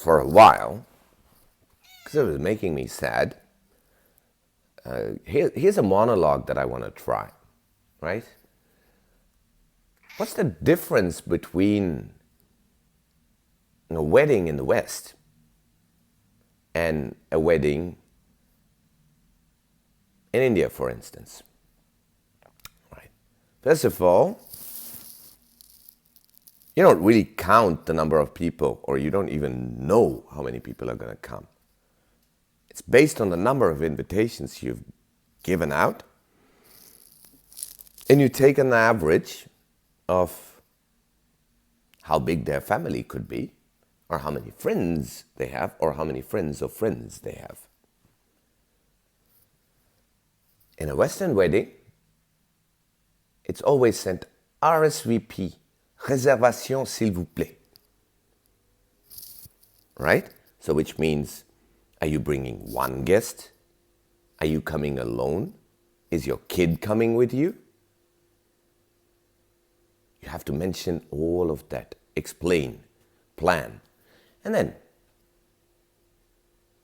for a while, because it was making me sad. Here's a monologue that I want to try, right? What's the difference between a wedding in the West and a wedding in India, for instance? Right. First of all, you don't really count the number of people, or you don't even know how many people are going to come. It's based on the number of invitations you've given out, and you take an average of how big their family could be, or how many friends they have, or how many friends of friends they have. In a Western wedding, it's always sent RSVP, réservation s'il vous plaît. Right? So which means, are you bringing one guest? Are you coming alone? Is your kid coming with you? You have to mention all of that, explain, plan. And then,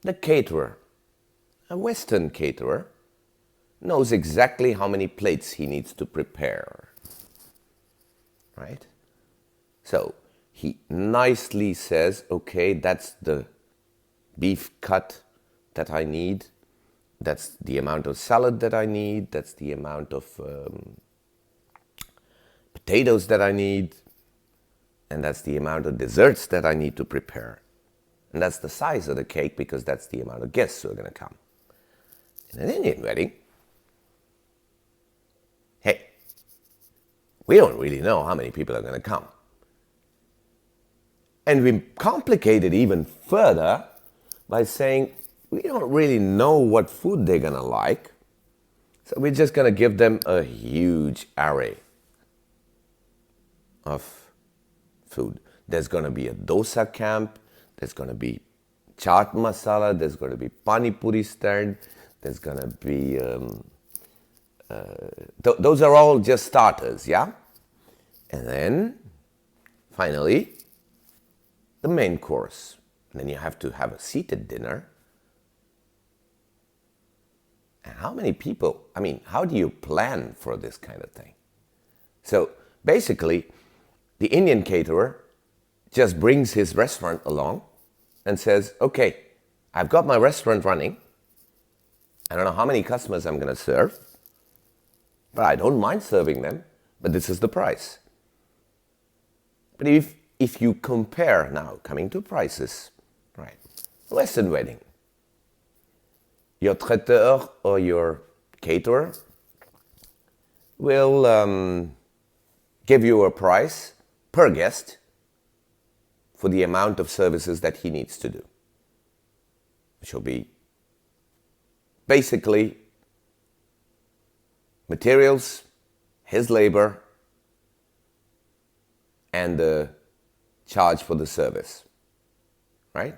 the caterer, a Western caterer, knows exactly how many plates he needs to prepare. Right? So, he nicely says, okay, that's the beef cut that I need, that's the amount of salad that I need, that's the amount of potatoes that I need, and that's the amount of desserts that I need to prepare. And that's the size of the cake, because that's the amount of guests who are going to come. In an Indian wedding, hey, we don't really know how many people are going to come. And we complicate it even further by saying, we don't really know what food they're going to like, so we're just going to give them a huge array of food. There's going to be a dosa camp, there's going to be chaat masala, there's going to be pani puri stand, there's going to be... those are all just starters, yeah? And then, finally, the main course. And then you have to have a seated dinner. And how many people, how do you plan for this kind of thing? So basically, the Indian caterer just brings his restaurant along and says, okay, I've got my restaurant running. I don't know how many customers I'm going to serve, but I don't mind serving them, but this is the price. But if you compare now, coming to prices, right, Western wedding, your traiteur or your caterer will give you a price per guest for the amount of services that he needs to do, which will be basically materials, his labor, and the charge for the service, right?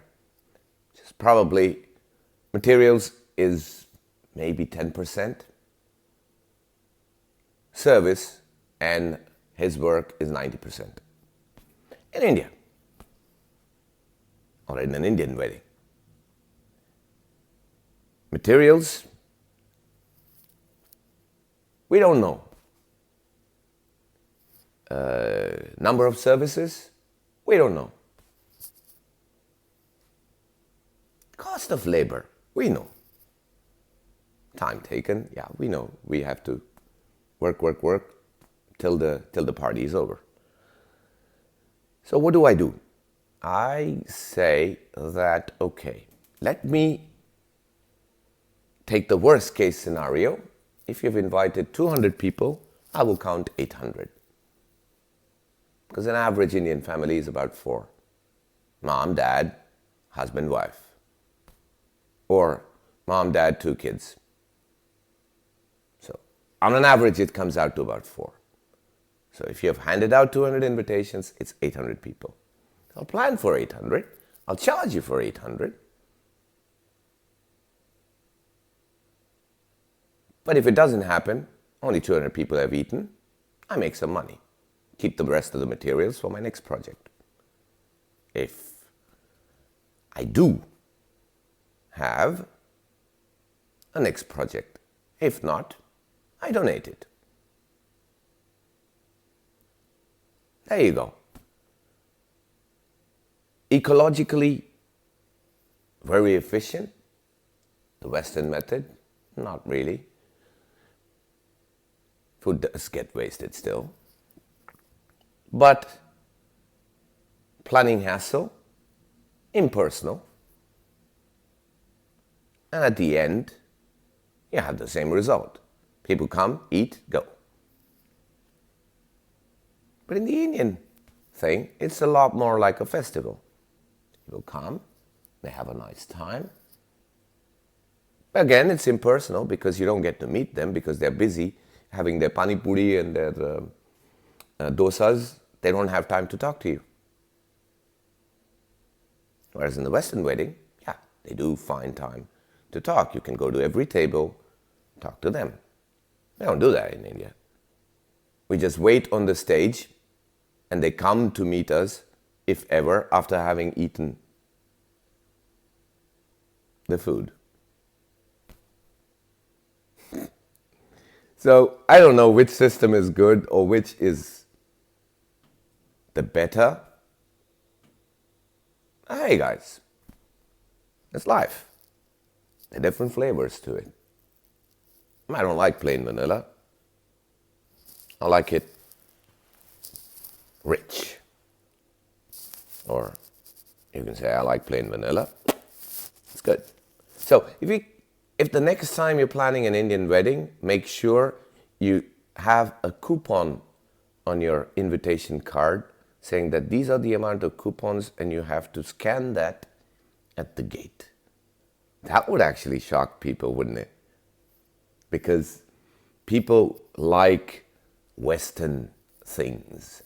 Just probably materials is maybe 10%. Service and his work is 90%. In India, or in an Indian wedding, materials, we don't know. Number of services, we don't know. Cost of labor, we know. Time taken, yeah, we know. We have to work till the party is over. So what do? I say that, okay, let me take the worst case scenario. If you've invited 200 people, I will count 800. Because an average Indian family is about 4. Mom, dad, husband, wife. Or mom, dad, 2 kids. So on an average, it comes out to about 4. So if you have handed out 200 invitations, it's 800 people. I'll plan for 800. I'll charge you for 800. But if it doesn't happen, only 200 people have eaten, I make some money. Keep the rest of the materials for my next project. If I do have a next project. If not, I donate it. There you go. Ecologically, very efficient. The Western method, not really. Food does get wasted still. But planning hassle, impersonal. And at the end, you have the same result. People come, eat, go. But in the Indian thing, it's a lot more like a festival. People come, they have a nice time. Again, it's impersonal because you don't get to meet them because they're busy having their pani puri and their dosas. They don't have time to talk to you. Whereas in the Western wedding, yeah, they do find time to talk. You can go to every table, talk to them. They don't do that in India. We just wait on the stage and they come to meet us, if ever, after having eaten the food. So I don't know which system is good or which is the better. Hey guys, it's life. There are different flavors to it. I don't like plain vanilla. I like it rich. Or you can say I like plain vanilla. It's good. So if the next time you're planning an Indian wedding, make sure you have a coupon on your invitation card saying that these are the amount of coupons and you have to scan that at the gate. That would actually shock people, wouldn't it? Because people like Western things.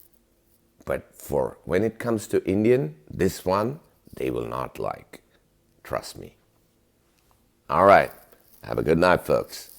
But for when it comes to Indian, this one, they will not like. Trust me. All right. Have a good night, folks.